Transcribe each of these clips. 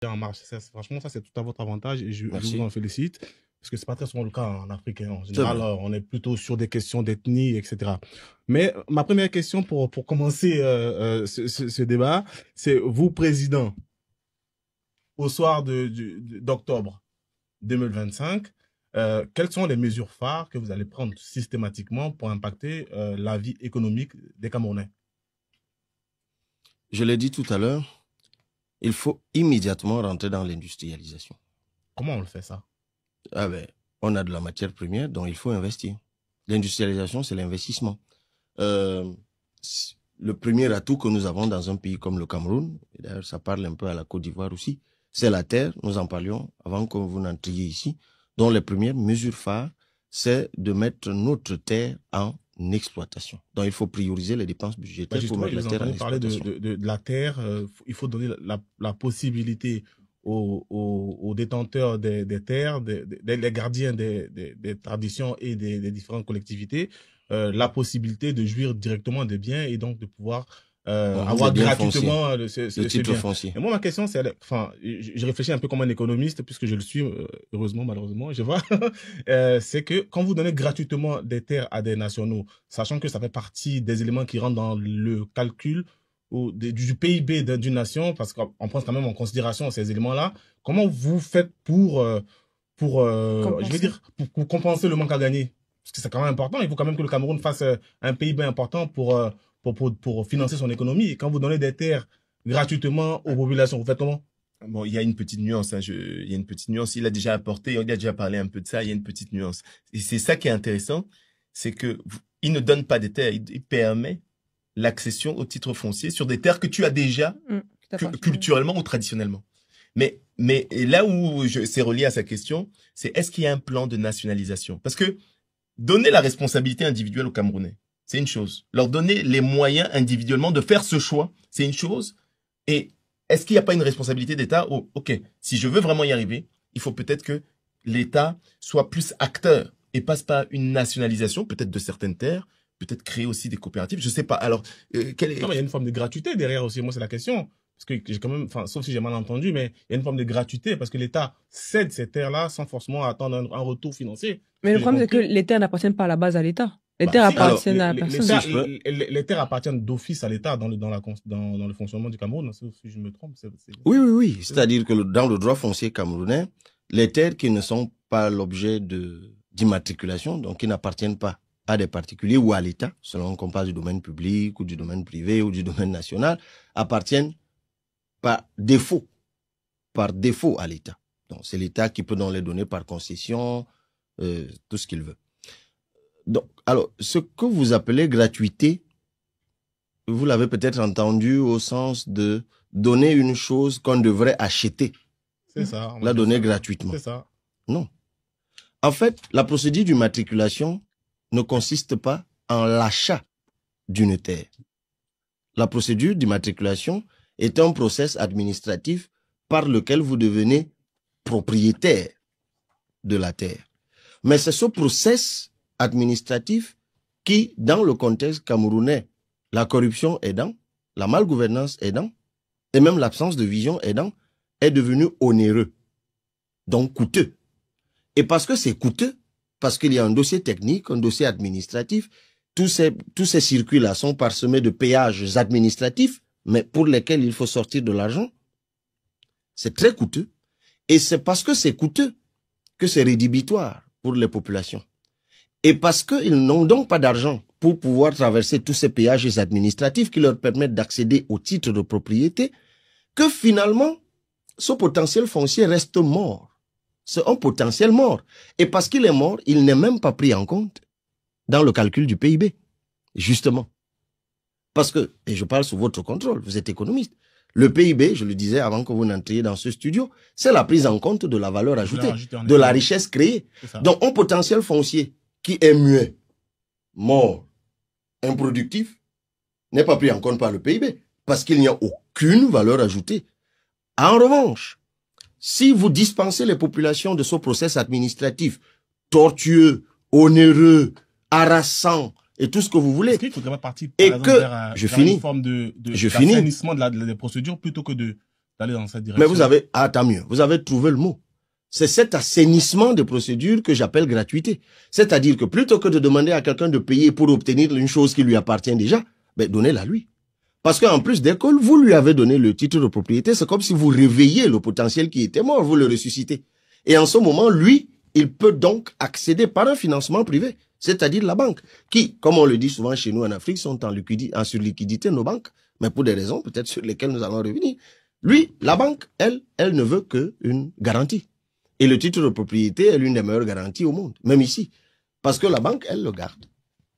en marche. Franchement, ça, c'est tout à votre avantage et je vous Merci. en félicite. Parce que c'est pas très souvent le cas en Afrique, hein. En C'est général, vrai. on est plutôt sur des questions d'ethnie, etc. Mais ma première question pour commencer ce débat, c'est vous, président, au soir d'octobre 2025, quelles sont les mesures phares que vous allez prendre systématiquement pour impacter la vie économique des Camerounais? Je l'ai dit tout à l'heure, il faut immédiatement rentrer dans l'industrialisation. Comment on le fait ça? Ah ben, on a de la matière première, donc il faut investir. L'industrialisation, c'est l'investissement. Le premier atout que nous avons dans un pays comme le Cameroun, et d'ailleurs ça parle un peu à la Côte d'Ivoire aussi, c'est la terre. Nous en parlions avant que vous n'entriez ici. Donc les premières mesures phares, c'est de mettre notre terre en exploitation. Donc il faut prioriser les dépenses budgétaires pour Justement, mettre je la vous ai terre en entendu parler exploitation. de la terre. Il faut donner la possibilité aux détenteurs des terres, les gardiens des traditions et des différentes collectivités, la possibilité de jouir directement des biens et donc de pouvoir Des avoir biens fonciers, gratuitement de ces titres biens. fonciers. Et moi, ma question, c'est, enfin, je réfléchis un peu comme un économiste, puisque je le suis, heureusement, malheureusement, je vois, c'est que quand vous donnez gratuitement des terres à des nationaux, sachant que ça fait partie des éléments qui rentrent dans le calcul du PIB d'une nation, parce qu'on prend quand même en considération ces éléments-là. Comment vous faites je vais Compenser. dire, pour compenser le manque à gagner? Parce que c'est quand même important. Il faut quand même que le Cameroun fasse un PIB important pour financer son économie. Et quand vous donnez des terres gratuitement aux populations, vous faites comment? Bon, il y a une petite nuance, hein, il y a une petite nuance. Il a déjà apporté, il a déjà parlé un peu de ça, il y a une petite nuance. Et c'est ça qui est intéressant, c'est que il ne donne pas des terres, il permet l'accession au titre foncier sur des terres que tu as déjà culturellement ou traditionnellement. Mais et là où c'est relié à sa question, c'est est-ce qu'il y a un plan de nationalisation? Parce que donner la responsabilité individuelle aux Camerounais, c'est une chose. Leur donner les moyens individuellement de faire ce choix, c'est une chose. Et est-ce qu'il n'y a pas une responsabilité d'État? Oh, ok, si je veux vraiment y arriver, il faut peut-être que l'État soit plus acteur et passe par une nationalisation, peut-être de certaines terres, peut-être créer aussi des coopératives, je sais pas. Alors, Non, mais il y a une forme de gratuité derrière aussi. Moi, c'est la question. Parce que j'ai quand même, enfin, sauf si j'ai mal entendu, mais il y a une forme de gratuité parce que l'État cède ces terres-là sans forcément attendre un retour financier. Mais le problème, c'est que les terres n'appartiennent pas à la base à l'État. Les terres appartiennent à la personne. Les terres appartiennent d'office à l'État dans le fonctionnement du Cameroun, sauf si je me trompe. Oui. C'est-à-dire que dans le droit foncier camerounais, les terres qui ne sont pas l'objet d'immatriculation, donc qui n'appartiennent pas à des particuliers ou à l'État, selon qu'on parle du domaine public ou du domaine privé ou du domaine national, appartiennent par défaut à l'État. Donc c'est l'État qui peut donc les donner par concession, tout ce qu'il veut. Donc, alors, ce que vous appelez gratuité, vous l'avez peut-être entendu au sens de donner une chose qu'on devrait acheter. C'est ça. La donner gratuitement. C'est ça. Non. En fait, la procédure d'immatriculation ne consiste pas en l'achat d'une terre. La procédure d'immatriculation est un process administratif par lequel vous devenez propriétaire de la terre. Mais c'est ce process administratif qui, dans le contexte camerounais, la corruption aidant, la malgouvernance aidant, et même l'absence de vision aidant, est devenu onéreux, donc coûteux. Et parce que c'est coûteux, parce qu'il y a un dossier technique, un dossier administratif, tous ces circuits-là sont parsemés de péages administratifs, mais pour lesquels il faut sortir de l'argent. C'est très coûteux. Et c'est parce que c'est coûteux que c'est rédhibitoire pour les populations. Et parce qu'ils n'ont donc pas d'argent pour pouvoir traverser tous ces péages administratifs qui leur permettent d'accéder au titre de propriété, que finalement, ce potentiel foncier reste mort. C'est un potentiel mort. Et parce qu'il est mort, il n'est même pas pris en compte dans le calcul du PIB. Justement. Parce que, et je parle sous votre contrôle, vous êtes économiste, le PIB, je le disais avant que vous n'entriez dans ce studio, c'est la prise en compte de la valeur ajoutée, de la richesse créée. Donc, un potentiel foncier qui est muet, mort, improductif, n'est pas pris en compte par le PIB, parce qu'il n'y a aucune valeur ajoutée. En revanche, si vous dispensez les populations de ce process administratif tortueux, onéreux, harassant, et tout ce que vous voulez. Est-ce qu'il faudrait pas partir, par exemple, vers une forme d'assainissement des procédures plutôt que de d'aller dans cette direction. Mais vous avez, tant mieux, vous avez trouvé le mot. C'est cet assainissement de procédure que j'appelle gratuité. C'est-à-dire que plutôt que de demander à quelqu'un de payer pour obtenir une chose qui lui appartient déjà, donnez-la lui. Parce qu'en plus d'école, vous lui avez donné le titre de propriété, c'est comme si vous réveillez le potentiel qui était mort, vous le ressuscitez. Et en ce moment, lui, il peut donc accéder par un financement privé, c'est-à-dire la banque, qui, comme on le dit souvent chez nous en Afrique, sont en surliquidité, nos banques, mais pour des raisons peut-être sur lesquelles nous allons revenir. Lui, la banque, elle ne veut qu'une garantie. Et le titre de propriété est l'une des meilleures garanties au monde, même ici. Parce que la banque, elle le garde.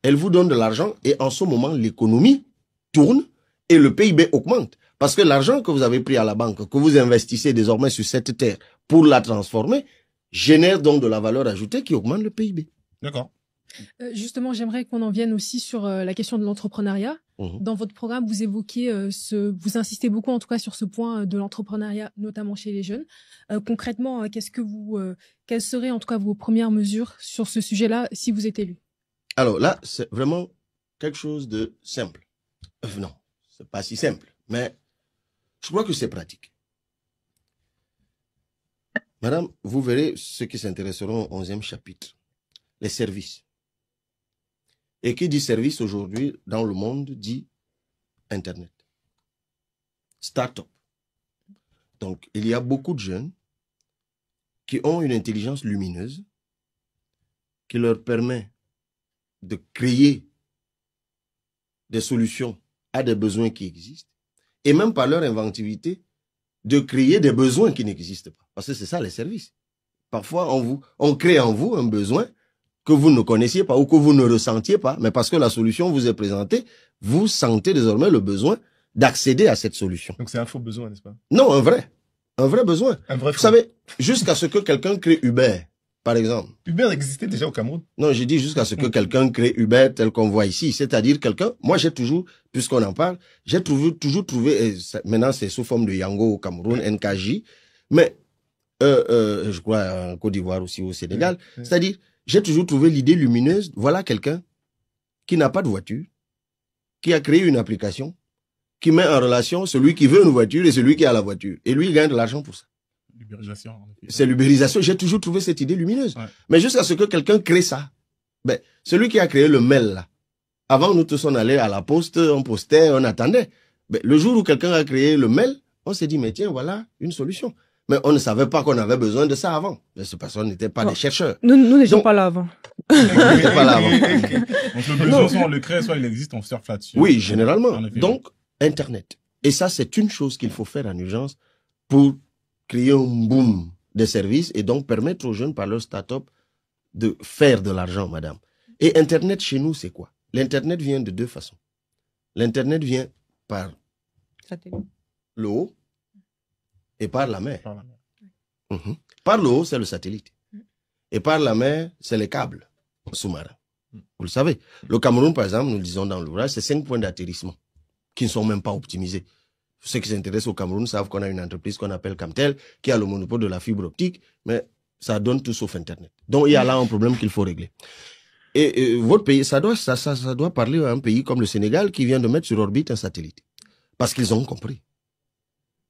Elle vous donne de l'argent et en ce moment, l'économie tourne et le PIB augmente. Parce que l'argent que vous avez pris à la banque, que vous investissez désormais sur cette terre pour la transformer, génère donc de la valeur ajoutée qui augmente le PIB. D'accord. Justement, j'aimerais qu'on en vienne aussi sur la question de l'entrepreneuriat. Dans votre programme, vous évoquez vous insistez beaucoup, en tout cas, sur ce point de l'entrepreneuriat, notamment chez les jeunes. Concrètement, quelles seraient, en tout cas, vos premières mesures sur ce sujet-là, si vous êtes élu? Alors là, c'est vraiment quelque chose de simple. Non, c'est pas si simple, mais je crois que c'est pratique. Madame, vous verrez ceux qui s'intéresseront au 11e chapitre, les services. Et qui dit service aujourd'hui dans le monde dit Internet. Start-up. Donc, il y a beaucoup de jeunes qui ont une intelligence lumineuse qui leur permet de créer des solutions à des besoins qui existent et même par leur inventivité de créer des besoins qui n'existent pas. Parce que c'est ça les services. Parfois, on crée en vous un besoin que vous ne connaissiez pas ou que vous ne ressentiez pas, mais parce que la solution vous est présentée, vous sentez désormais le besoin d'accéder à cette solution. Donc c'est un faux besoin, n'est-ce pas? Non, un vrai besoin. Un vrai. Vous savez, jusqu'à ce que quelqu'un crée Uber, par exemple. Uber existait déjà au Cameroun? Non, j'ai dit jusqu'à ce que quelqu'un crée Uber tel qu'on voit ici, c'est-à-dire quelqu'un, moi j'ai toujours, puisqu'on en parle, j'ai toujours trouvé, maintenant c'est sous forme de Yango au Cameroun, NKJ, mais je crois en Côte d'Ivoire aussi, au Sénégal, c'est-à-dire j'ai toujours trouvé l'idée lumineuse. Voilà quelqu'un qui n'a pas de voiture, qui a créé une application, qui met en relation celui qui veut une voiture et celui qui a la voiture. Et lui, il gagne de l'argent pour ça. L'ubérisation. C'est l'ubérisation. J'ai toujours trouvé cette idée lumineuse. Ouais. Mais jusqu'à ce que quelqu'un crée ça. Celui qui a créé le mail, là, avant, nous tous, on allait à la poste, on postait, on attendait. Le jour où quelqu'un a créé le mail, on s'est dit, mais tiens, voilà une solution. Mais on ne savait pas qu'on avait besoin de ça avant. Ces personnes n'étaient pas des chercheurs. Nous n'étions pas là avant. Nous n'étions pas là avant. Donc le besoin, soit on le crée, soit il existe, on surfe là-dessus. Oui, généralement. Donc, Internet. Et ça, c'est une chose qu'il faut faire en urgence pour créer un boom des services et donc permettre aux jeunes, par leur start-up, de faire de l'argent, madame. Et Internet, chez nous, c'est quoi? L'Internet vient de deux façons. L'Internet vient par le haut et par la mer. Par le haut, c'est le satellite. Et par la mer, c'est les câbles sous-marins. Vous le savez. Le Cameroun, par exemple, nous le disons dans l'ouvrage, c'est 5 points d'atterrissement qui ne sont même pas optimisés. Ceux qui s'intéressent au Cameroun savent qu'on a une entreprise qu'on appelle Camtel, qui a le monopole de la fibre optique, mais ça donne tout sauf Internet. Donc, il y a là un problème qu'il faut régler. Et votre pays, ça doit parler à un pays comme le Sénégal qui vient de mettre sur orbite un satellite. Parce qu'ils ont compris.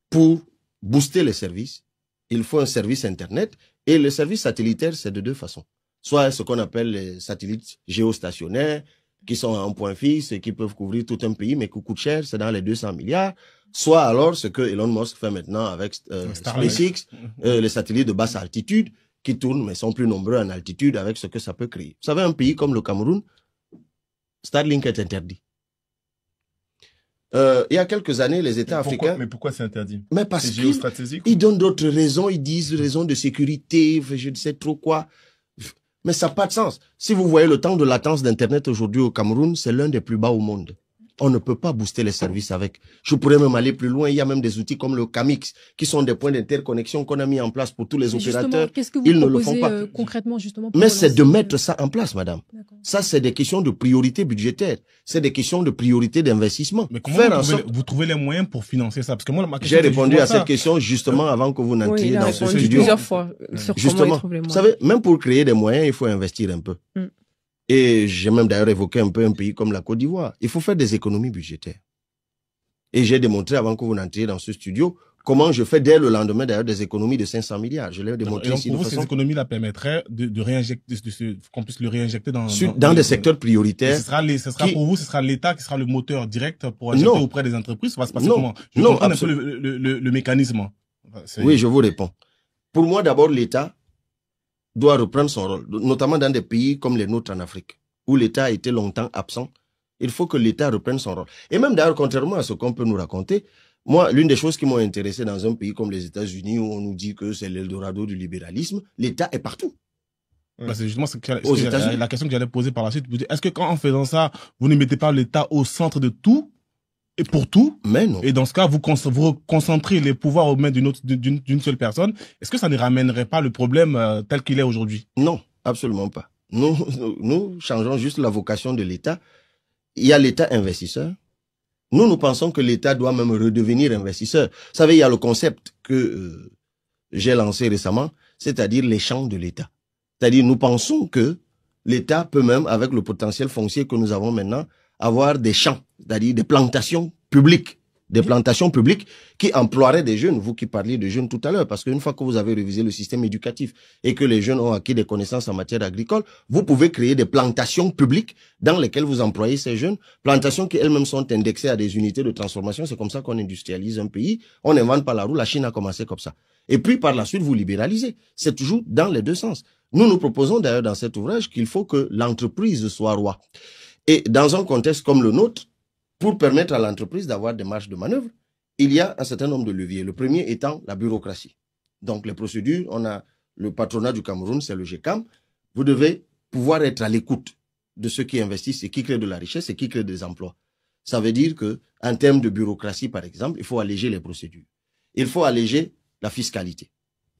Pour booster les services, il faut un service Internet. Et le service satellitaire, c'est de deux façons. Soit ce qu'on appelle les satellites géostationnaires, qui sont à un point fixe et qui peuvent couvrir tout un pays, mais qui coûtent cher, c'est dans les 200 milliards. Soit alors ce que Elon Musk fait maintenant avec SpaceX, les satellites de basse altitude, qui tournent, mais sont plus nombreux en altitude avec ce que ça peut créer. Vous savez, un pays comme le Cameroun, Starlink est interdit. Il y a quelques années, les États africains... Mais pourquoi c'est interdit? Mais parce c'est géostratégique. Ils donnent d'autres raisons, ils disent raisons de sécurité, je ne sais trop quoi. Mais ça n'a pas de sens. Si vous voyez le temps de latence d'Internet aujourd'hui au Cameroun, c'est l'un des plus bas au monde. On ne peut pas booster les services avec. Je pourrais même aller plus loin. Il y a même des outils comme le Camix, qui sont des points d'interconnexion qu'on a mis en place pour tous les opérateurs. Qu'est-ce que vous Ils ne proposez le font pas. Concrètement, justement, mais c'est de mettre ça en place, madame. Ça, c'est des questions de priorité budgétaire. C'est des questions de priorité d'investissement. Mais comment vous trouvez les moyens pour financer ça? Parce que moi, ma question, j'ai répondu à cette question justement avant que vous n'entriez dans ce studio. Plusieurs fois sur justement, comment ils vous savez, même pour créer des moyens, il faut investir un peu. Et j'ai même d'ailleurs évoqué un peu un pays comme la Côte d'Ivoire. Il faut faire des économies budgétaires. Et j'ai démontré avant que vous n'entriez dans ce studio comment je fais dès le lendemain d'ailleurs des économies de 500 milliards. Je l'ai démontré ici. Pour vous, ces économies-là permettraient de réinjecter, qu'on puisse le réinjecter dans des secteurs prioritaires. Pour vous, ce sera l'État qui sera le moteur direct pour injecter auprès des entreprises. Ça va se passer comment? Je comprends un peu le mécanisme. Oui, je vous réponds. Pour moi, d'abord, l'État doit reprendre son rôle, notamment dans des pays comme les nôtres en Afrique, où l'État a été longtemps absent. Il faut que l'État reprenne son rôle. Et même d'ailleurs, contrairement à ce qu'on peut nous raconter, moi, l'une des choses qui m'ont intéressé dans un pays comme les États-Unis, où on nous dit que c'est l'Eldorado du libéralisme, l'État est partout. Bah, c'est justement la question que j'allais poser par la suite. Est-ce que en faisant ça, vous ne mettez pas l'État au centre de tout et pour tout? Mais non. Et dans ce cas, vous concentrez les pouvoirs aux mains d'une seule personne. Est-ce que ça ne ramènerait pas le problème tel qu'il est aujourd'hui? Non, absolument pas. Nous changeons juste la vocation de l'État. Il y a l'État investisseur. Nous pensons que l'État doit même redevenir investisseur. Vous savez, il y a le concept que j'ai lancé récemment, c'est-à-dire les champs de l'État. C'est-à-dire, nous pensons que l'État peut même, avec le potentiel foncier que nous avons maintenant, avoir des champs, c'est-à-dire des plantations publiques. Des plantations publiques qui emploieraient des jeunes, vous qui parliez de jeunes tout à l'heure, parce qu'une fois que vous avez révisé le système éducatif et que les jeunes ont acquis des connaissances en matière agricole, vous pouvez créer des plantations publiques dans lesquelles vous employez ces jeunes, plantations qui elles-mêmes sont indexées à des unités de transformation. C'est comme ça qu'on industrialise un pays. On n'invente pas la roue, la Chine a commencé comme ça. Et puis par la suite, vous libéralisez. C'est toujours dans les deux sens. Nous proposons d'ailleurs dans cet ouvrage qu'il faut que l'entreprise soit roi. Et dans un contexte comme le nôtre, pour permettre à l'entreprise d'avoir des marges de manœuvre, il y a un certain nombre de leviers. Le premier étant la bureaucratie. Donc les procédures, on a le patronat du Cameroun, c'est le GECAM. Vous devez pouvoir être à l'écoute de ceux qui investissent et qui créent de la richesse et qui créent des emplois. Ça veut dire que, en termes de bureaucratie, par exemple, il faut alléger les procédures. Il faut alléger la fiscalité.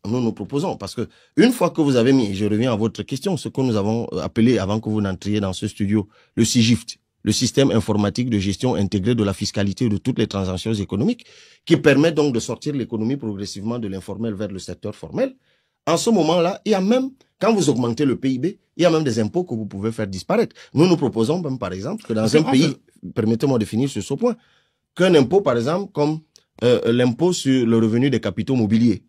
Nous proposons, parce que une fois que vous avez mis, et je reviens à votre question, ce que nous avons appelé avant que vous n'entriez dans ce studio, le SIGIFT, le système informatique de gestion intégrée de la fiscalité de toutes les transactions économiques, qui permet donc de sortir l'économie progressivement de l'informel vers le secteur formel. En ce moment-là, il y a même, quand vous augmentez le PIB, il y a même des impôts que vous pouvez faire disparaître. Nous proposons même, par exemple, que dans un pays, permettez-moi de finir sur ce point, qu'un impôt, par exemple, comme l'impôt sur le revenu des capitaux mobiliers,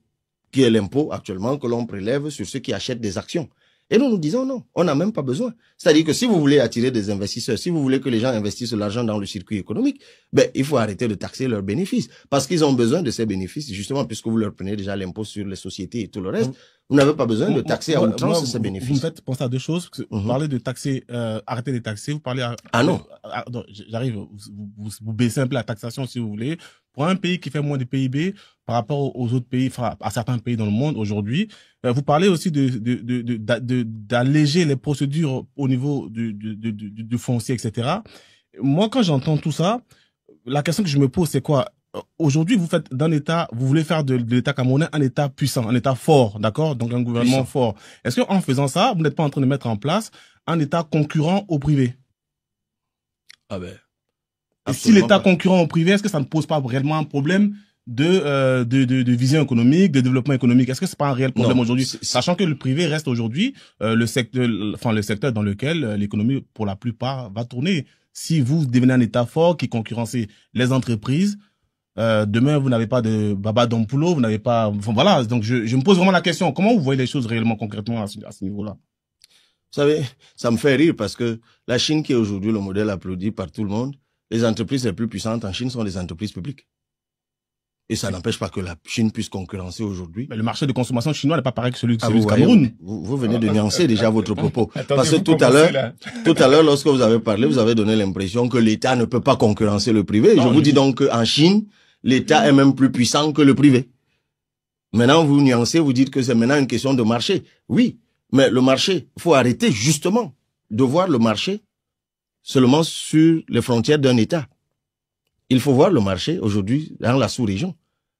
qui est l'impôt actuellement que l'on prélève sur ceux qui achètent des actions. Et nous disons non, on n'a même pas besoin. C'est-à-dire que si vous voulez attirer des investisseurs, si vous voulez que les gens investissent l'argent dans le circuit économique, il faut arrêter de taxer leurs bénéfices. Parce qu'ils ont besoin de ces bénéfices, justement, puisque vous leur prenez déjà l'impôt sur les sociétés et tout le reste. Vous n'avez pas besoin de taxer à outrance ces bénéfices. Vous me faites penser à deux choses. Vous parlez de taxer, arrêter de taxer, vous parlez non. J'arrive, vous baissez un peu la taxation si vous voulez. Pour un pays qui fait moins de PIB par rapport aux autres pays, enfin, à certains pays dans le monde aujourd'hui, vous parlez aussi d'alléger les procédures au niveau du foncier, etc. Moi, quand j'entends tout ça, la question que je me pose, c'est quoi? Aujourd'hui, vous faites d'un État, vous voulez faire de l'État camerounais un État puissant, un État fort, d'accord? Donc un gouvernement fort. Est-ce qu'en faisant ça, vous n'êtes pas en train de mettre en place un État concurrent au privé? Et si l'État concurrent au privé, est-ce que ça ne pose pas réellement un problème de vision économique, de développement économique? Est-ce que c'est pas un réel problème aujourd'hui? Sachant que le privé reste aujourd'hui le secteur dans lequel l'économie, pour la plupart, va tourner. Si vous devenez un État fort qui concurrence les entreprises, demain vous n'avez pas de Baba Dompulo, vous n'avez pas, enfin, voilà. Donc je me pose vraiment la question, comment vous voyez les choses réellement concrètement à ce niveau-là? Vous savez, ça me fait rire parce que la Chine, qui est aujourd'hui le modèle applaudi par tout le monde, les entreprises les plus puissantes en Chine sont des entreprises publiques. Et ça n'empêche pas que la Chine puisse concurrencer aujourd'hui. Mais le marché de consommation chinois n'est pas pareil que celui du Cameroun. Vous venez de nuancer déjà votre propos. Parce que tout à l'heure, lorsque vous avez parlé, vous avez donné l'impression que l'État ne peut pas concurrencer le privé. Je vous dis donc qu'en Chine, l'État est même plus puissant que le privé. Maintenant, vous nuancez, vous dites que c'est maintenant une question de marché. Oui, mais le marché, il faut arrêter justement de voir le marché seulement sur les frontières d'un État. Il faut voir le marché aujourd'hui dans la sous-région.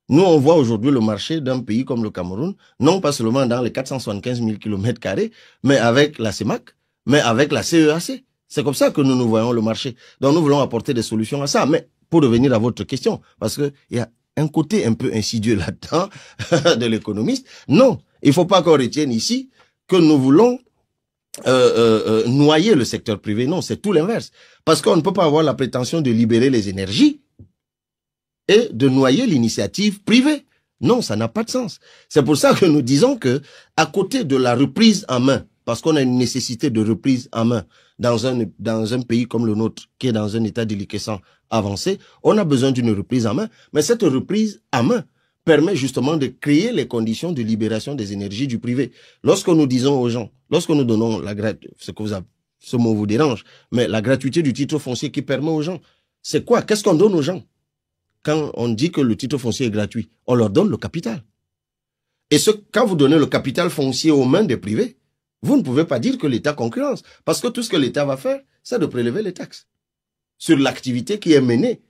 Nous, on voit aujourd'hui le marché d'un pays comme le Cameroun, non pas seulement dans les 475 000 km², mais avec la CEMAC, mais avec la CEAC. C'est comme ça que nous voyons le marché. Donc nous voulons apporter des solutions à ça. Mais pour revenir à votre question, parce que il y a un côté un peu insidieux là-dedans de l'économiste, non, il faut pas qu'on retienne ici que nous voulons noyer le secteur privé. Non, c'est tout l'inverse. Parce qu'on ne peut pas avoir la prétention de libérer les énergies et de noyer l'initiative privée. Non, ça n'a pas de sens. C'est pour ça que nous disons que, à côté de la reprise en main, parce qu'on a une nécessité de reprise en main dans un pays comme le nôtre, qui est dans un état déliquescent avancé, on a besoin d'une reprise en main. Mais cette reprise en main permet justement de créer les conditions de libération des énergies du privé. Lorsque nous disons aux gens, lorsque nous donnons ce mot vous dérange, mais la gratuité du titre foncier qui permet aux gens, c'est quoi? Qu'est-ce qu'on donne aux gens? Quand on dit que le titre foncier est gratuit, on leur donne le capital. Et quand vous donnez le capital foncier aux mains des privés, vous ne pouvez pas dire que l'État concurrence. Parce que tout ce que l'État va faire, c'est de prélever les taxes sur l'activité qui est menée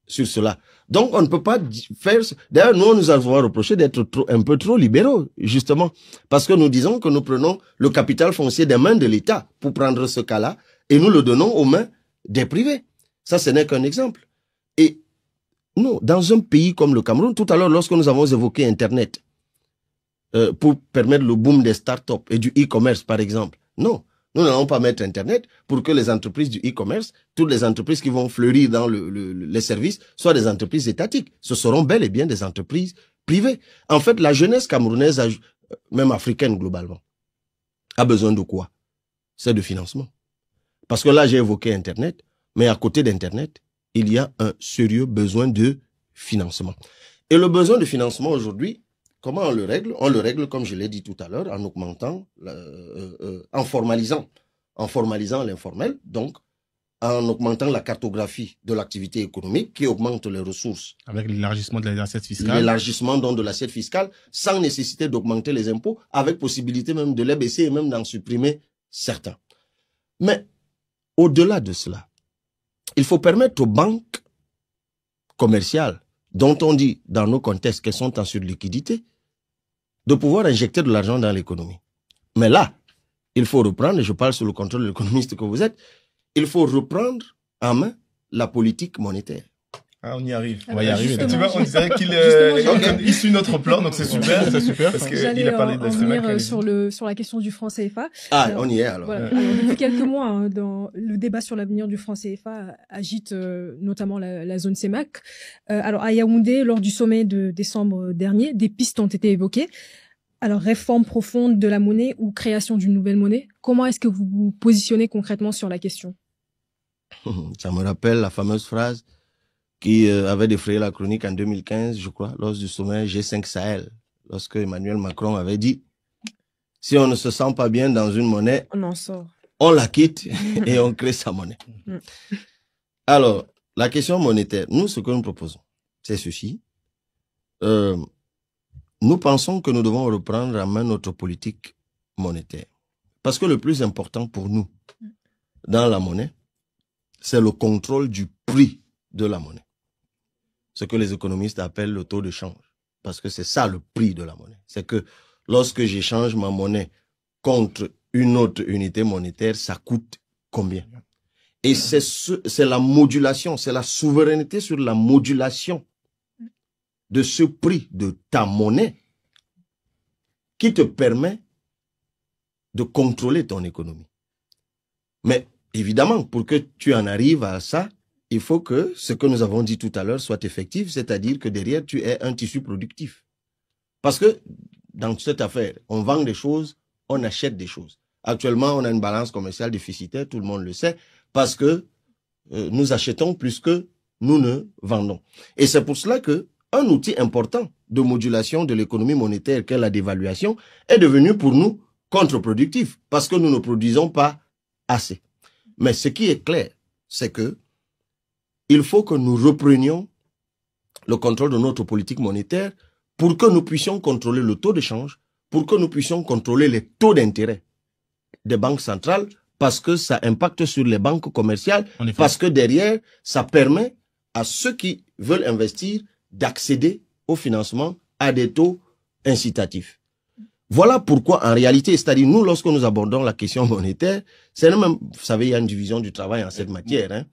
sur cela. Donc, on ne peut pas faire... D'ailleurs, nous avons reproché d'être un peu trop libéraux, justement. Parce que nous disons que nous prenons le capital foncier des mains de l'État pour prendre ce cas-là et nous le donnons aux mains des privés. Ça, ce n'est qu'un exemple. Et nous, dans un pays comme le Cameroun, tout à l'heure, lorsque nous avons évoqué Internet, pour permettre le boom des startups et du e-commerce, par exemple. Non, nous n'allons pas mettre Internet pour que les entreprises du e-commerce, toutes les entreprises qui vont fleurir dans les services, soient des entreprises étatiques. Ce seront bel et bien des entreprises privées. En fait, la jeunesse camerounaise, même africaine globalement, a besoin de quoi? C'est de financement. Parce que là, j'ai évoqué Internet, mais à côté d'Internet, il y a un sérieux besoin de financement. Et le besoin de financement aujourd'hui, comment on le règle? On le règle, comme je l'ai dit tout à l'heure, en augmentant, en formalisant l'informel, donc en augmentant la cartographie de l'activité économique qui augmente les ressources. Avec l'élargissement de l'assiette fiscale. L'élargissement donc de l'assiette fiscale, sans nécessité d'augmenter les impôts, avec possibilité même de les baisser et même d'en supprimer certains. Mais au-delà de cela, il faut permettre aux banques commerciales, dont on dit dans nos contextes qu'elles sont en surliquidité, de pouvoir injecter de l'argent dans l'économie. Mais là, il faut reprendre, et je parle sous le contrôle de l'économiste que vous êtes, il faut reprendre en main la politique monétaire. Ah, on y arrive. On va y arriver. Tu vois, on dirait qu'il suit notre plan, donc c'est super. C'est super. Parce qu'il J'allais a parlé de la revenir sur la question du franc CFA. Ah, on y est alors. Voilà. Alors, depuis quelques mois, hein, dans le débat sur l'avenir du franc CFA agite notamment la zone CEMAC. Alors à Yaoundé, lors du sommet de décembre dernier, des pistes ont été évoquées. Alors réforme profonde de la monnaie ou création d'une nouvelle monnaie. Comment est-ce que vous vous positionnez concrètement sur la question? Ça me rappelle la fameuse phrase qui avait défrayé la chronique en 2015, je crois, lors du sommet G5 Sahel, lorsque Emmanuel Macron avait dit « Si on ne se sent pas bien dans une monnaie, on en sort. On la quitte et on crée sa monnaie. » Alors, la question monétaire, nous, ce que nous proposons, c'est ceci. Nous pensons que nous devons reprendre en main notre politique monétaire. Parce que le plus important pour nous, dans la monnaie, c'est le contrôle du prix de la monnaie. Ce que les économistes appellent le taux de change. Parce que c'est ça le prix de la monnaie. C'est que lorsque j'échange ma monnaie contre une autre unité monétaire, ça coûte combien? Et c'est la modulation, c'est la souveraineté sur la modulation de ce prix de ta monnaie qui te permet de contrôler ton économie. Mais évidemment, pour que tu en arrives à ça, il faut que ce que nous avons dit tout à l'heure soit effectif, c'est-à-dire que derrière, tu aies un tissu productif. Parce que dans cette affaire, on vend des choses, on achète des choses. Actuellement, on a une balance commerciale déficitaire, tout le monde le sait, parce que nous achetons plus que nous ne vendons. Et c'est pour cela que un outil important de modulation de l'économie monétaire qu'est la dévaluation est devenu pour nous contre-productif, parce que nous ne produisons pas assez. Mais ce qui est clair, c'est que il faut que nous reprenions le contrôle de notre politique monétaire pour que nous puissions contrôler le taux de change, pour que nous puissions contrôler les taux d'intérêt des banques centrales, parce que ça impacte sur les banques commerciales, parce que derrière, ça permet à ceux qui veulent investir d'accéder au financement à des taux incitatifs. Voilà pourquoi, en réalité, c'est-à-dire nous, lorsque nous abordons la question monétaire, c'est même, vous savez, il y a une division du travail en cette matière, hein.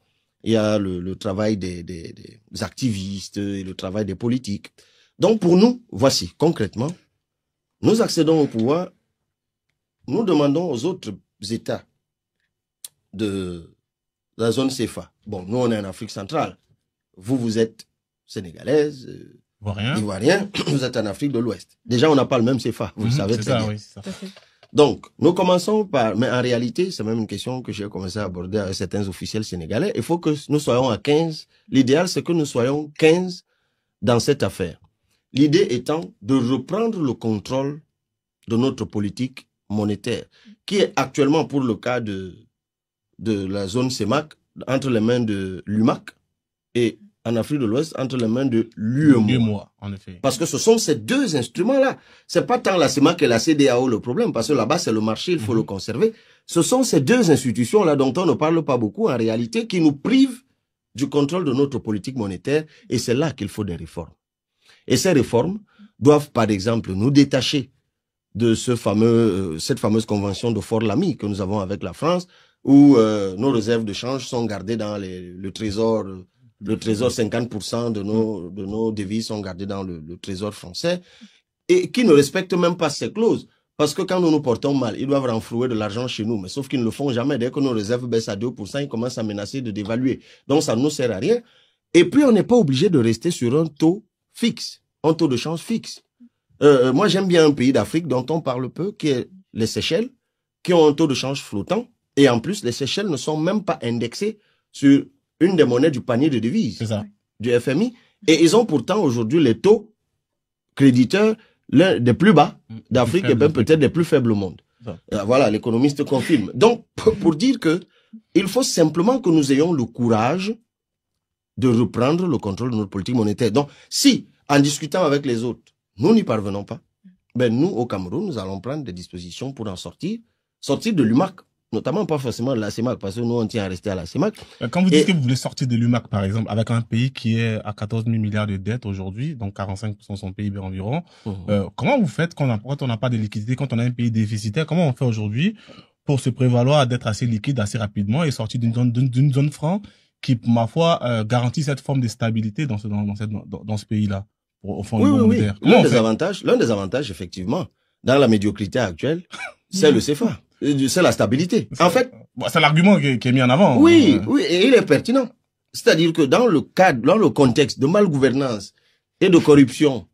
Il y a le travail des activistes et le travail des politiques. Donc pour nous, voici, concrètement, nous accédons au pouvoir, nous demandons aux autres États de la zone CFA. Bon, nous on est en Afrique centrale, vous êtes sénégalaise, Ivoirien. ivoirien, vous êtes en Afrique de l'Ouest. Déjà, on n'a pas le même CFA, vous le savez très bien. Oui, c'est ça. Donc, nous commençons par, mais en réalité, c'est même une question que j'ai commencé à aborder avec certains officiels sénégalais. Il faut que nous soyons à 15. L'idéal, c'est que nous soyons 15 dans cette affaire. L'idée étant de reprendre le contrôle de notre politique monétaire, qui est actuellement, pour le cas de la zone CEMAC, entre les mains de l'UMAC et en Afrique de l'Ouest, entre les mains de l'UEMOA. En effet. Parce que ce sont ces deux instruments-là. C'est pas tant la CEMAC et la CEDEAO le problème, parce que là-bas, c'est le marché, il faut le conserver. Ce sont ces deux institutions-là dont on ne parle pas beaucoup, en réalité, qui nous privent du contrôle de notre politique monétaire, et c'est là qu'il faut des réformes. Et ces réformes doivent, par exemple, nous détacher de cette fameuse convention de Fort-Lamy que nous avons avec la France, où nos réserves de change sont gardées dans le trésor. Le trésor, 50% de nos devises sont gardées dans le trésor français, et qui ne respectent même pas ces clauses. Parce que quand nous nous portons mal, ils doivent renflouer de l'argent chez nous, mais sauf qu'ils ne le font jamais. Dès que nos réserves baissent à 2%, ils commencent à menacer de dévaluer. Donc ça ne nous sert à rien. Et puis on n'est pas obligé de rester sur un taux fixe, un taux de change fixe. Moi j'aime bien un pays d'Afrique dont on parle peu, qui est les Seychelles, qui ont un taux de change flottant. Et en plus, les Seychelles ne sont même pas indexés sur une des monnaies du panier de devises, du FMI. Et ils ont pourtant aujourd'hui les taux créditeurs l'un des plus bas d'Afrique et même peut-être des plus faibles au monde. Voilà, l'économiste confirme. Donc, pour dire que il faut simplement que nous ayons le courage de reprendre le contrôle de notre politique monétaire. Donc, si, en discutant avec les autres, nous n'y parvenons pas, ben nous, au Cameroun, nous allons prendre des dispositions pour en sortir de l'UMAC. Notamment pas forcément de la CEMAC, parce que nous, on tient à rester à la CEMAC. Quand vous dites que vous voulez sortir de l'UMAC, par exemple, avec un pays qui est à 14 000 milliards de dettes aujourd'hui, donc 45% de son PIB environ, comment vous faites quand on n'a pas de liquidité, quand on a un pays déficitaire, comment on fait aujourd'hui pour se prévaloir d'être assez liquide assez rapidement et sortir d'une zone franc qui, ma foi, garantit cette forme de stabilité dans ce pays-là, au fond monétaire. L'un des avantages, effectivement, dans la médiocrité actuelle, c'est le CFA. C'est la stabilité. En fait, c'est l'argument qui est mis en avant. Oui, et il est pertinent. C'est-à-dire que dans le contexte de malgouvernance et de corruption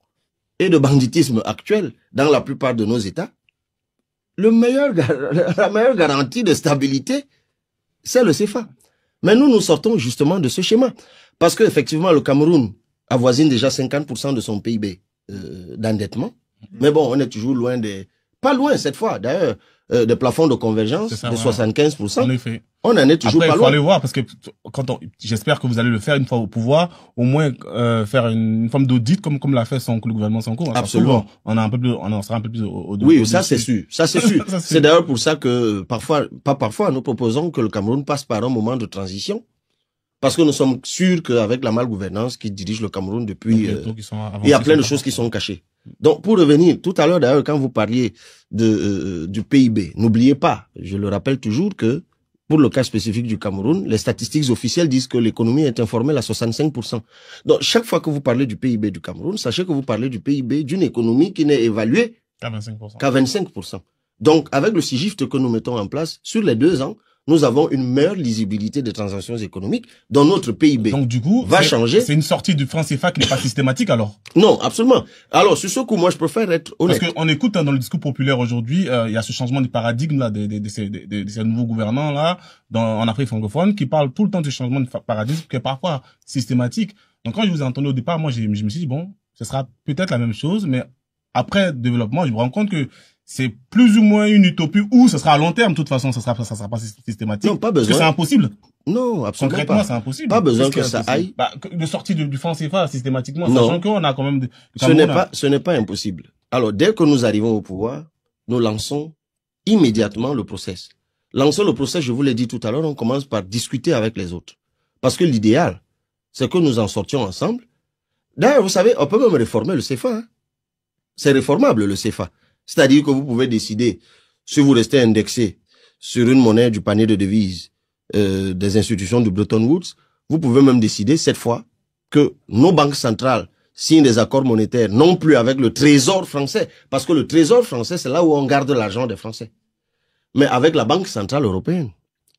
et de banditisme actuel dans la plupart de nos États, la meilleure garantie de stabilité, c'est le CFA. Mais nous sortons justement de ce schéma. Parce que effectivement, le Cameroun avoisine déjà 50% de son PIB d'endettement. Mais bon, on est toujours loin pas loin cette fois, d'ailleurs, des plafonds de convergence de 75%. En effet. On en est toujours pas loin. Après, il faut aller voir, parce que j'espère que vous allez le faire une fois au pouvoir, au moins faire une forme d'audit comme l'a fait le gouvernement Sonko. Absolument. On sera un peu plus oui, ça c'est sûr. Ça c'est sûr. C'est d'ailleurs pour ça que parfois, nous proposons que le Cameroun passe par un moment de transition. Parce que nous sommes sûrs qu'avec la malgouvernance qui dirige le Cameroun depuis, il y a plein de choses qui sont cachées. Donc, pour revenir, tout à l'heure d'ailleurs, quand vous parliez du PIB, n'oubliez pas, je le rappelle toujours que, pour le cas spécifique du Cameroun, les statistiques officielles disent que l'économie est informelle à 65%. Donc, chaque fois que vous parlez du PIB du Cameroun, sachez que vous parlez du PIB d'une économie qui n'est évaluée qu'à 25%. Donc, avec le SIGIFT que nous mettons en place, sur les 2 ans, nous avons une meilleure lisibilité des transactions économiques dans notre PIB. Donc, du coup, va changer. C'est une sortie du franc CFA qui n'est pas systématique, alors? Non, absolument. Alors, sur ce coup, moi, je préfère être honnête. Parce qu'on écoute, dans le discours populaire aujourd'hui, il y a ce changement de paradigme, là, de ces nouveaux gouvernants, là, en Afrique francophone, qui parlent tout le temps du changement de paradigme, qui est parfois systématique. Donc, quand je vous ai entendu au départ, moi, je me suis dit, bon, ce sera peut-être la même chose, mais après développement, je me rends compte que c'est plus ou moins une utopie, ou ce sera à long terme, de toute façon, ça sera pas systématique. Non, pas besoin. Parce que c'est impossible. Non, absolument Concrètement, pas. c'est impossible. Pas besoin que ça aille. De sortir du franc CFA systématiquement, non. Sachant qu'on a quand même ce n'est pas impossible. Alors, dès que nous arrivons au pouvoir, nous lançons immédiatement le process. Lancer le process, je vous l'ai dit tout à l'heure, on commence par discuter avec les autres. Parce que l'idéal, c'est que nous en sortions ensemble. D'ailleurs, vous savez, on peut même réformer le CFA. Hein. C'est réformable, le CFA. C'est-à-dire que vous pouvez décider, si vous restez indexé sur une monnaie du panier de devises des institutions de Bretton Woods, vous pouvez même décider cette fois que nos banques centrales signent des accords monétaires, non plus avec le Trésor français, parce que le Trésor français, c'est là où on garde l'argent des Français, mais avec la Banque centrale européenne.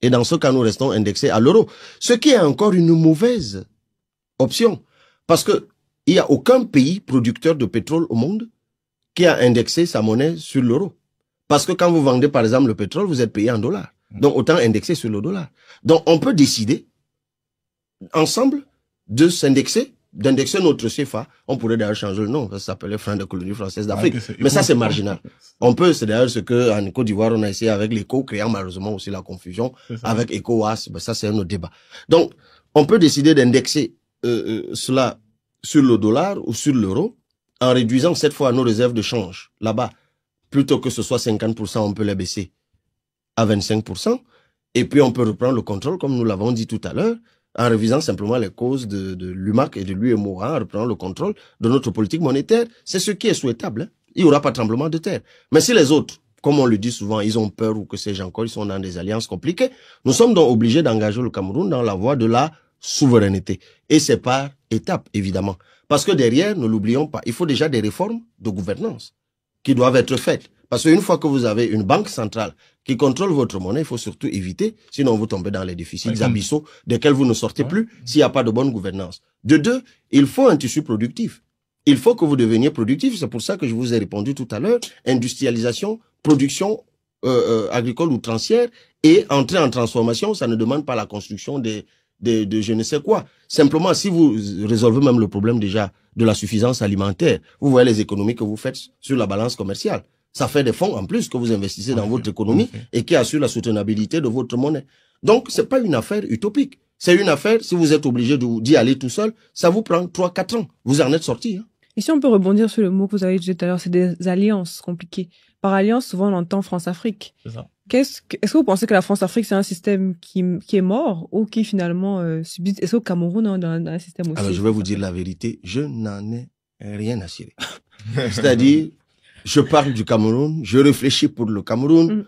Et dans ce cas, nous restons indexés à l'euro, ce qui est encore une mauvaise option, Parce que il n'y a aucun pays producteur de pétrole au monde qui a indexé sa monnaie sur l'euro. Parce que quand vous vendez, par exemple, le pétrole, vous êtes payé en dollars. Donc, autant indexer sur le dollar. Donc, on peut décider, ensemble, d'indexer notre CFA. On pourrait d'ailleurs changer le nom. Ça s'appelait franc de colonie française d'Afrique. Mais ça, c'est marginal. On peut, c'est d'ailleurs ce que en Côte d'Ivoire, on a essayé avec l'ECO, créant malheureusement aussi la confusion avec ECOWAS. Ben, ça, c'est un autre débat. Donc, on peut décider d'indexer cela sur le dollar ou sur l'euro en réduisant cette fois nos réserves de change. Là-bas, plutôt que ce soit 50%, on peut les baisser à 25%. Et puis, on peut reprendre le contrôle, comme nous l'avons dit tout à l'heure, en révisant simplement les causes de l'UMAC et de l'UEMOA, en reprenant le contrôle de notre politique monétaire. C'est ce qui est souhaitable. Hein. Il n'y aura pas de tremblement de terre. Mais si les autres, comme on le dit souvent, ils ont peur ou que sais-je encore, ils sont dans des alliances compliquées, nous sommes donc obligés d'engager le Cameroun dans la voie de la souveraineté. Et c'est par étapes, évidemment. Parce que derrière, ne l'oublions pas, il faut déjà des réformes de gouvernance qui doivent être faites. Parce qu'une fois que vous avez une banque centrale qui contrôle votre monnaie, il faut surtout éviter, sinon vous tombez dans les déficits abyssaux desquels vous ne sortez plus s'il n'y a pas de bonne gouvernance. De deux, il faut un tissu productif. Il faut que vous deveniez productif. C'est pour ça que je vous ai répondu tout à l'heure. Industrialisation, production agricole outrancière et entrer en transformation, ça ne demande pas la construction de je ne sais quoi. Simplement, si vous résolvez même le problème déjà de la suffisance alimentaire, vous voyez les économies que vous faites sur la balance commerciale. Ça fait des fonds en plus que vous investissez dans votre économie et qui assurent la soutenabilité de votre monnaie. Donc, c'est pas une affaire utopique. C'est une affaire, si vous êtes obligé d'y aller tout seul, ça vous prend 3-4 ans. Vous en êtes sorti. Hein. Et si on peut rebondir sur le mot que vous avez dit tout à l'heure, c'est des alliances compliquées. Par alliance, souvent on entend France-Afrique. C'est ça. Est-ce que vous pensez que la France-Afrique, c'est un système qui est mort ou qui finalement subsiste? Est-ce qu'au Cameroun, on a un système aussi? Alors, je vais vous dire la vérité, je n'en ai rien à cirer. C'est-à-dire, je parle du Cameroun, je réfléchis pour le Cameroun,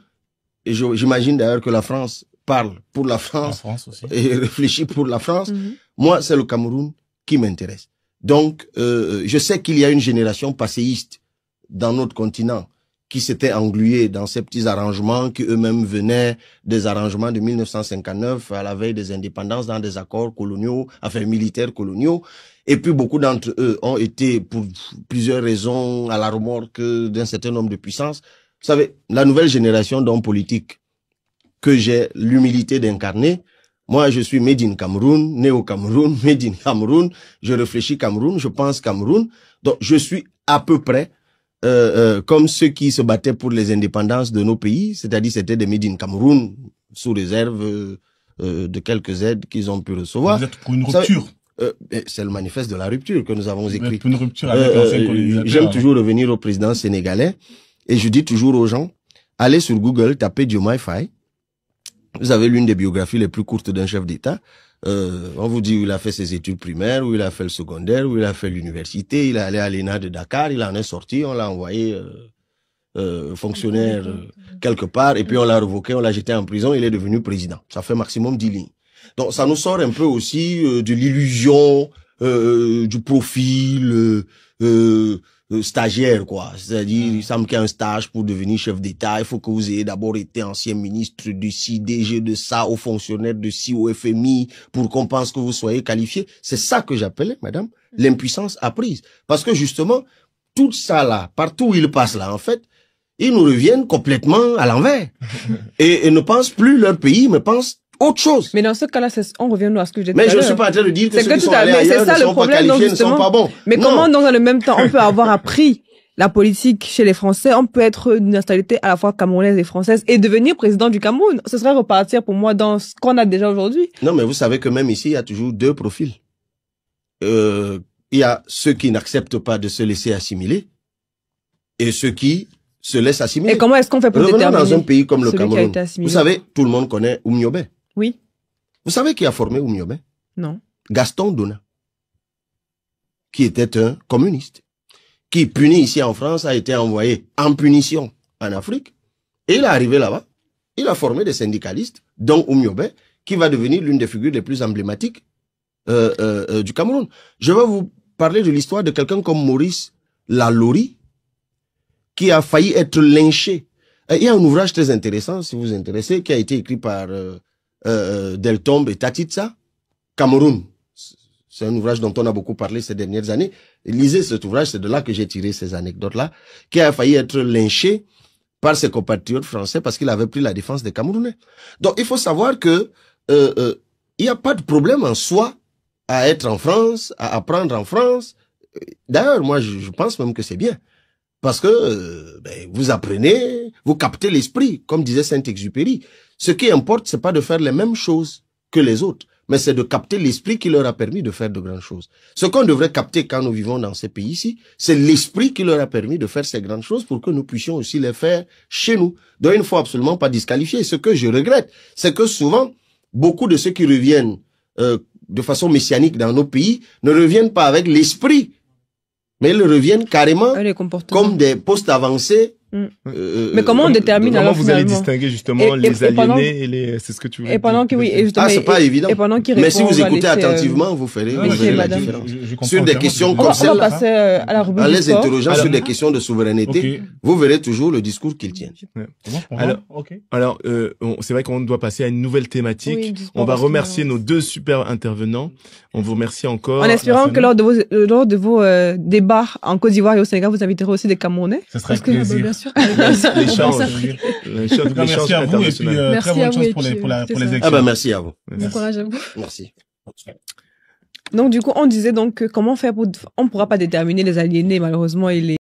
et j'imagine d'ailleurs que la France parle pour la France aussi. Et réfléchit pour la France. Moi, c'est le Cameroun qui m'intéresse. Donc, je sais qu'il y a une génération passéiste dans notre continent qui s'était engluée dans ces petits arrangements qui eux-mêmes venaient des arrangements de 1959 à la veille des indépendances dans des accords coloniaux, enfin militaires coloniaux. Et puis beaucoup d'entre eux ont été, pour plusieurs raisons, à la remorque d'un certain nombre de puissances. Vous savez, la nouvelle génération d'hommes politiques que j'ai l'humilité d'incarner, moi je suis made in Cameroun, né au Cameroun, made in Cameroun, je réfléchis Cameroun, je pense Cameroun. Donc je suis à peu près comme ceux qui se battaient pour les indépendances de nos pays, c'est-à-dire c'était des made in Cameroun, sous réserve de quelques aides qu'ils ont pu recevoir. Vous êtes pour une rupture. C'est le manifeste de la rupture que nous avons écrit. Une rupture avec l'ancien colonisateur. J'aime toujours revenir au président sénégalais et je dis toujours aux gens, allez sur Google, tapez Diomaye Faye. Vous avez l'une des biographies les plus courtes d'un chef d'État. On vous dit où il a fait ses études primaires, où il a fait le secondaire, où il a fait l'université, il est allé à l'ENA de Dakar, il en est sorti, on l'a envoyé fonctionnaire quelque part, et puis on l'a revoqué, on l'a jeté en prison, il est devenu président. Ça fait maximum 10 lignes. Donc ça nous sort un peu aussi de l'illusion, du profil stagiaire, quoi. C'est-à-dire, il semble qu'il y a un stage pour devenir chef d'État. Il faut que vous ayez d'abord été ancien ministre de ci, DG de ça, haut fonctionnaire de ci, au FMI, pour qu'on pense que vous soyez qualifié. C'est ça que j'appelais, madame, l'impuissance apprise. Parce que justement, tout ça là, partout où ils passent là, en fait, ils nous reviennent complètement à l'envers. et ne pensent plus leur pays, mais pensent autre chose. Mais dans ce cas-là, on revient à ce que j'ai dit. Mais je ne suis pas en train de dire que ceux qui sont allés ailleurs ne sont pas qualifiés, ne sont pas bons. Mais comment, dans le même temps, on peut avoir appris la politique chez les Français, on peut être d'une nationalité à la fois camerounaise et française et devenir président du Cameroun. Ce serait repartir pour moi dans ce qu'on a déjà aujourd'hui. Non, mais vous savez que même ici, il y a toujours deux profils. Il y a ceux qui n'acceptent pas de se laisser assimiler et ceux qui se laissent assimiler. Et comment est-ce qu'on fait pour déterminer dans un pays comme le Cameroun? Vous savez, tout le monde connaît Oumyobé. Oui. Vous savez qui a formé Oumyobé? Non. Gaston Donat, qui était un communiste, qui, puni ici en France, a été envoyé en punition en Afrique. Et il est arrivé là-bas, il a formé des syndicalistes, dont Oumyobé, qui va devenir l'une des figures les plus emblématiques du Cameroun. Je vais vous parler de l'histoire de quelqu'un comme Maurice Lalaurie, qui a failli être lynché. Il y a un ouvrage très intéressant, si vous vous intéressez, qui a été écrit par Deltombe et Tatitsa, Cameroun, C'est un ouvrage dont on a beaucoup parlé ces dernières années. Lisez cet ouvrage, c'est de là que j'ai tiré ces anecdotes-là, qui a failli être lynché par ses compatriotes français parce qu'il avait pris la défense des Camerounais. Donc, il faut savoir que il n'y a pas de problème en soi à être en France, à apprendre en France. D'ailleurs, moi, je pense même que c'est bien. Parce que vous apprenez, vous captez l'esprit, comme disait Saint-Exupéry. Ce qui importe, c'est pas de faire les mêmes choses que les autres, mais c'est de capter l'esprit qui leur a permis de faire de grandes choses. Ce qu'on devrait capter quand nous vivons dans ces pays-ci, c'est l'esprit qui leur a permis de faire ces grandes choses pour que nous puissions aussi les faire chez nous. Donc il ne faut absolument pas disqualifier. Ce que je regrette, c'est que souvent, beaucoup de ceux qui reviennent de façon messianique dans nos pays ne reviennent pas avec l'esprit, mais ils reviennent carrément comme des postes avancés. Mais comment on détermine alors vous allez distinguer justement les aliénés et les... C'est ce que tu veux dire. Et pendant que, oui, et justement, c'est pas évident. Et pendant qu'il mais si vous écoutez attentivement, vous verrez la différence. Sur des questions comme celle-là, on va passer à la rubrique en les interrogeant sur des questions de souveraineté, vous verrez toujours le discours qu'ils tiennent. Alors, c'est vrai qu'on doit passer à une nouvelle thématique. On va remercier nos deux super intervenants. On vous remercie encore. En espérant que lors de vos débats en Côte d'Ivoire et au Sénégal, vous inviterez aussi des Camerounais. Ça serait plaisir. Bien sûr. L'échange. Merci à vous et puis très bonne chance pour les élections. Ah ben merci à vous. Bon courage à vous. Merci. Donc du coup, on disait donc comment faire on pourra pas déterminer les aliénés malheureusement et les